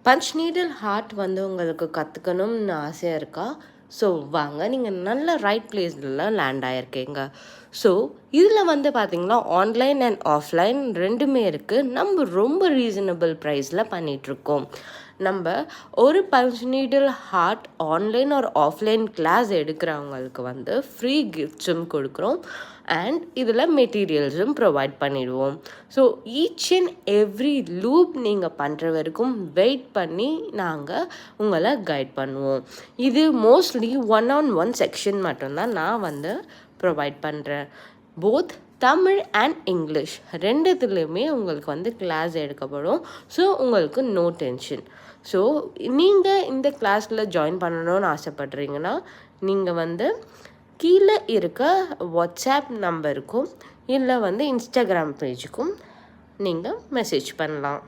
Punch needle heart வந்து உங்களுக்கு கற்றுக்கணும்னு ஆசையாக இருக்கா? ஸோ வாங்க, நீங்கள் நல்ல ரைட் பிளேஸில் லேண்ட் ஆகிருக்கீங்க. ஸோ இதில் வந்து பார்த்தீங்கன்னா ஆன்லைன் அண்ட் ஆஃப்லைன் ரெண்டுமே இருக்குது. நம்ம ரொம்ப ரீசனபிள் ப்ரைஸில் பண்ணிகிட்ருக்கோம். நம்ம ஒரு பஞ்ச் நீடில் ஹார்ட் ஆன்லைன் ஒரு ஆஃப்லைன் கிளாஸ் எடுக்கிறவங்களுக்கு வந்து ஃப்ரீ கிஃப்ட்ஸும் கொடுக்குறோம் அண்ட் இதில் மெட்டீரியல்ஸும் ப்ரொவைட் பண்ணிடுவோம். So each and every loop நீங்கள் பண்ணுற வரைக்கும் வெயிட் பண்ணி நாங்கள் உங்களை கைட் பண்ணுவோம். இது மோஸ்ட்லி 1-on-1 செக்ஷன் மட்டும்தான் நான் வந்து ப்ரொவைட் பண்ணுறேன். போத் தமிழ் அண்ட் இங்கிலீஷ் ரெண்டுத்துலேயுமே உங்களுக்கு வந்து கிளாஸ் எடுக்கப்படும். ஸோ உங்களுக்கு நோ டென்ஷன். ஸோ நீங்கள் இந்த கிளாஸில் ஜாயின் பண்ணணும்னு ஆசைப்பட்றீங்கன்னா நீங்கள் வந்து கீழே இருக்க வாட்ஸ்அப் நம்பருக்கும் இல்லை வந்து இன்ஸ்டாகிராம் பேஜுக்கும் நீங்கள் மெசேஜ் பண்ணலாம்.